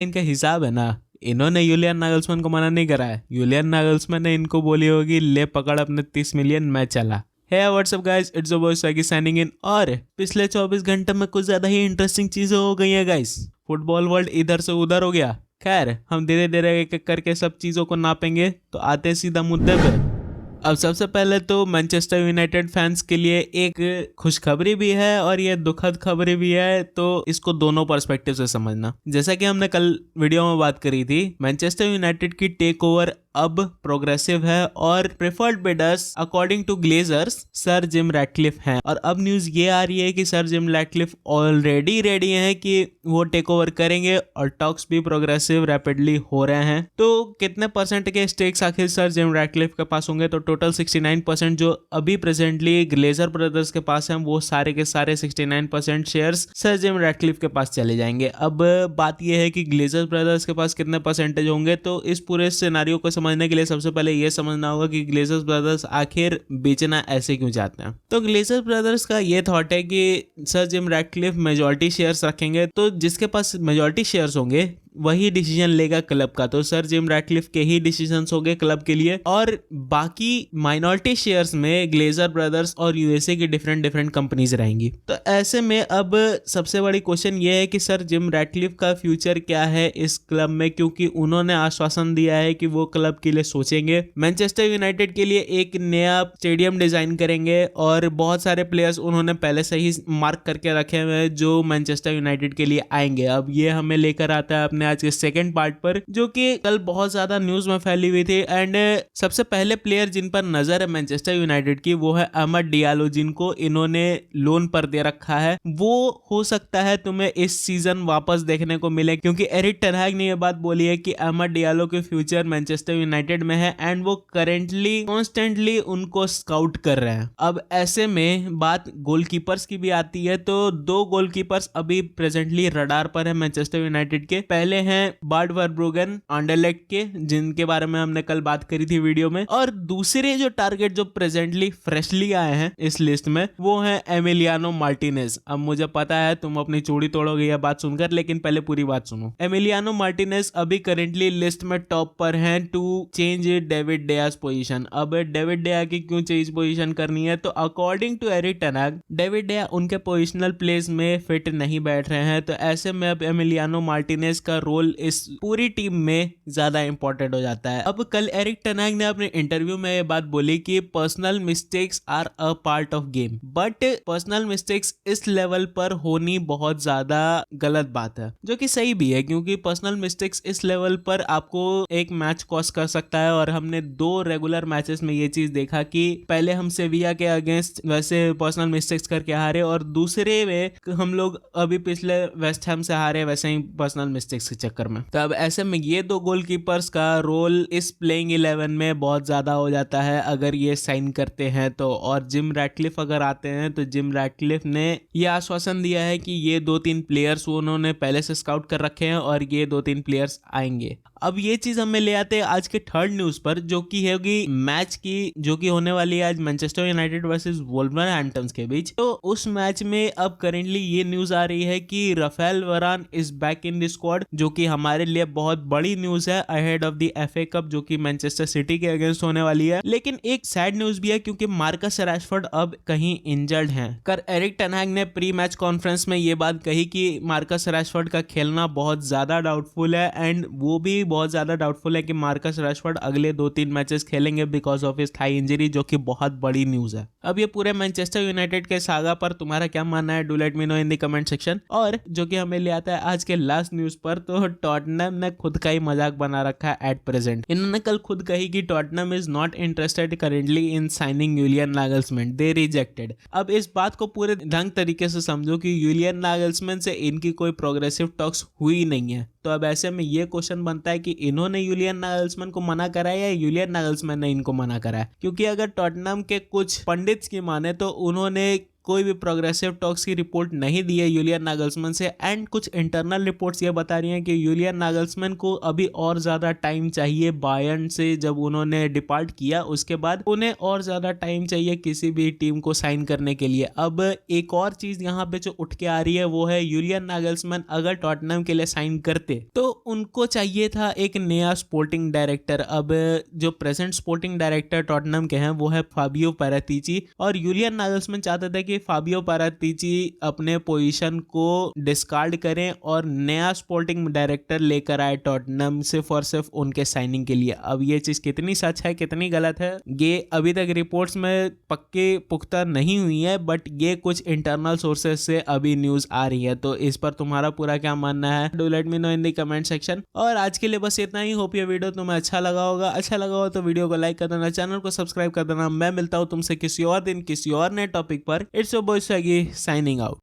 इनका हिसाब है ना, इन्होंने यूलियन नागलसमैन को मना नहीं करा है, यूलियन नागलसमैन ने इनको बोली होगी ले पकड़ अपने 30 मिलियन, मैं चला। है what's up guys, it's your boy Swaggy signing in. और पिछले 24 घंटे में कुछ ज्यादा ही इंटरेस्टिंग चीजें हो गई हैं गाइस। फुटबॉल वर्ल्ड इधर से उधर हो गया। खैर हम धीरे धीरे एक एक करके सब चीजों को नापेंगे, तो आते सीधा मुद्दे पे। अब सबसे पहले तो मैनचेस्टर यूनाइटेड फैंस के लिए एक खुशखबरी भी है और ये दुखद खबरी भी है, तो इसको दोनों पर्सपेक्टिव से समझना। जैसा कि हमने कल वीडियो में बात करी थी, मैनचेस्टर यूनाइटेड की टेक ओवर अब प्रोग्रेसिव है और preferred bidders according to Glazers sir Jim Ratcliffe हैं। और अब न्यूज ये आ रही है कि sir Jim Ratcliffe already ready हैं कि वो टेक ओवर करेंगे और टॉक्स भी प्रोग्रेसिव रैपिडली हो रहे हैं। तो कितने परसेंट के स्टेक्स आखिर सर जिम रैटक्लिफ के पास होंगे? तो टोटल 69% जो अभी प्रेजेंटली ग्लेजर ब्रदर्स के पास हैं, वो सारे के सारे 69% शेयर्स सर जिम रैटक्लिफ के पास चले जाएंगे। अब बात यह है कि ग्लेजर ब्रदर्स के पास कितने परसेंटेज होंगे, तो इस पूरे सिनेरियो को समझने के लिए सबसे पहले यह समझना होगा कि ग्लेजर्स ब्रदर्स आखिर बेचना ऐसे क्यों चाहते हैं। तो ग्लेजर्स ब्रदर्स का यह थॉट है कि sir Jim Ratcliffe majority shares रखेंगे, तो जिसके पास मेजॉरिटी शेयर्स होंगे वही डिसीजन लेगा क्लब का। तो सर जिम रैटक्लिफ के ही डिसीजंस होंगे क्लब के लिए, और बाकी माइनॉरिटी शेयर्स में ग्लेजर ब्रदर्स और यूएसए की डिफरेंट कंपनीज रहेंगी। तो ऐसे में अब सबसे बड़ी क्वेश्चन ये है कि सर जिम रैटक्लिफ का फ्यूचर क्या है इस क्लब में, क्योंकि उन्होंने आश्वासन दिया है कि वो क्लब के लिए सोचेंगे। मैनचेस्टर यूनाइटेड के लिए एक नया स्टेडियम डिजाइन करेंगे और बहुत सारे प्लेयर्स उन्होंने पहले से ही मार्क करके रखे हुए हैं जो मैनचेस्टर यूनाइटेड के लिए आएंगे। अब ये हमें लेकर आता है अपने आज के सेकंड पार्ट पर, जो कि कल बहुत ज्यादा न्यूज में फैली हुई थी। एंड सबसे पहले प्लेयर जिन पर नजर है मैनचेस्टर यूनाइटेड की, वो है अहमद डियालो, जिनको इन्होंने लोन पर दे रखा है। वो हो सकता है तुम्हें इस सीजन वापस देखने को मिले, क्योंकि एरिक टेन हैग ने यह बात बोली है कि अहमद डियालो के फ्यूचर मैनचेस्टर यूनाइटेड में है एंड वो करेंटली कॉन्स्टेंटली उनको स्काउट कर रहे हैं। अब ऐसे में बात गोलकीपर्स की भी आती है, तो 2 गोलकीपर्स अभी प्रेजेंटली रडार पर है मैनचेस्टर यूनाइटेड के। पहले हैं बार्ड वर्ब्रुगन आंडरलेक्ट के, जिनके बारे में हमने कल बात करी थी वीडियो में, और दूसरे जो टारगेट जो प्रेजेंटली फ्रेशली आए हैं इस लिस्ट में, वो है एमिलियानो मार्टिनेज। अब मुझे पता है तुम अपनी चूड़ी तोड़ोगे यह बात सुनकर, लेकिन पहले पूरी बात सुनो। एमिलियानो मार्टिनेज अभी करेंटली लिस्ट में टॉप पर हैं to change David de Gea's position. अब डेविड डेया की क्यों चेंज पोजीशन करनी है? तो according to Erik ten Hag, David de Gea उनके पोजिशनल प्लेस में फिट नहीं बैठ रहे हैं। तो ऐसे में अब एमिलियानो मार्टिनेज का रोल इस पूरी टीम में ज्यादा इंपॉर्टेंट हो जाता है। अब कल एरिक टेन हैग ने अपने इंटरव्यू में ये बात बोली कि personal mistakes are a part of game, but personal mistakes इस लेवल पर होनी बहुत ज्यादा गलत बात है, जो कि सही भी है, क्योंकि पर्सनल मिस्टेक्स इस लेवल पर आपको एक मैच कॉस्ट कर सकता है। और हमने 2 रेगुलर मैचेस में ये चीज देखा कि पहले हम सेविया के अगेंस्ट वैसे पर्सनल मिस्टेक्स करके हारे, और दूसरे में हम लोग अभी पिछले वेस्ट हैम से हारे वैसे ही पर्सनल मिस्टेक्स के चक्कर में। तो अब ऐसे में ये 2 गोलकीपर्स का रोल इस प्लेइंग 11 में बहुत ज्यादा हो जाता है अगर ये साइन करते हैं तो। और जिम रैटक्लिफ अगर आते हैं तो जिम रैटक्लिफ ने ये आश्वासन दिया है कि ये 2-3 प्लेयर्स उन्होंने पहले से स्काउट कर रखे हैं और ये 2-3 प्लेयर्स आएंगे। अब ये चीज हमें ले आते हैं आज के थर्ड न्यूज पर, जो कि होगी मैच की, जो कि होने वाली है आज मैनचेस्टर यूनाइटेड वर्सेस वुल्वरहैम्पटन के बीच। तो उस मैच में अब करेंटली ये न्यूज आ रही है कि राफेल वरान is back in the squad, जो कि हमारे लिए बहुत बड़ी न्यूज है ahead of the FA cup, जो कि मैनचेस्टर सिटी के अगेंस्ट होने वाली है। लेकिन एक सैड न्यूज भी है, क्योंकि मार्कस रैशफोर्ड अब कहीं इंजर्ड हैं। कर एरिक टेन हैग ने प्री मैच कॉन्फ्रेंस में ये बात कही कि मार्कस रैशफोर्ड का खेलना बहुत ज्यादा डाउटफुल है, एंड वो भी बहुत ज्यादा डाउटफुल है कि मार्कस रैशफोर्ड अगले 2-3 मैचेस खेलेंगे because of his thigh injury, जो कि बहुत बड़ी न्यूज है। अब ये पूरे मैनचेस्टर यूनाइटेड के सागा पर तुम्हारा क्या मानना है? Do let me know in the comment section. और जो कि हमें ले आता है आज के लास्ट न्यूज पर, तो टॉटनहम ने खुद का ही मजाक बना रखा है एट प्रेजेंट। इन्होंने कल खुद कही कि Tottenham is not interested currently in signing Julian Nagelsmann, they rejected. अब इस बात को पूरे ढंग तरीके से समझो कि यूलियन नागलसमैन से इनकी कोई प्रोग्रेसिव टॉक्स हुई नहीं है। तो अब ऐसे में ये क्वेश्चन बनता है कि इन्होंने यूलियन नागलसमैन को मना करा है या यूलियन नागलसमैन ने इनको मना करा है? क्योंकि अगर टॉटनहम के कुछ पंडित्स की माने तो उन्होंने कोई भी प्रोग्रेसिव टॉक्स की रिपोर्ट नहीं दी है यूलियन नागलसमैन से। एंड कुछ इंटरनल रिपोर्ट्स ये बता रही हैं कि यूलियन नागलसमैन को अभी और ज़्यादा टाइम चाहिए बायर्न से। जब उन्होंने डिपार्ट किया उसके बाद उन्हें और ज़्यादा टाइम चाहिए किसी भी टीम को साइन करने के लिए। अब एक और चीज़ यहाँ पे जो उठ के आ रही है वो है यूलियन नागलसमैन अगर टॉटनहम के लिए साइन करते तो उनको चाहिए था एक नया स्पोर्टिंग डायरेक्टर। अब जो प्रेजेंट स्पोर्टिंग डायरेक्टर टॉटनहम के हैं वो है फाबियो पारातीची, और यूलियन नागलसमैन चाहते थे कि फाबियो पारातीची अपने पोजीशन को डिस्कार्ड करें और नया स्पोर्टिंग डायरेक्टर लेकर आए टॉटनहम सिर्फ और सिर्फ उनके साइनिंग के लिए। अब ये चीज़ कितनी सच है कितनी गलत है ये अभी तक रिपोर्ट्स में पक्के पुख्ता नहीं हुई है, बट ये कुछ इंटरनल सोर्सेस से अभी न्यूज़ आ रही है। तो इस पर तुम्हारा पूरा क्या मानना है? Do let me know in the comment section. और आज के लिए बस इतना ही। होप ये वीडियो तुम्हें अच्छा लगा होगा। अच्छा लगा हो तो वीडियो को लाइक कर देना, चैनल को सब्सक्राइब कर देना। मैं मिलता हूँ तुमसे किसी और दिन किसी और नए टॉपिक पर। It's your boy Swaggy signing out.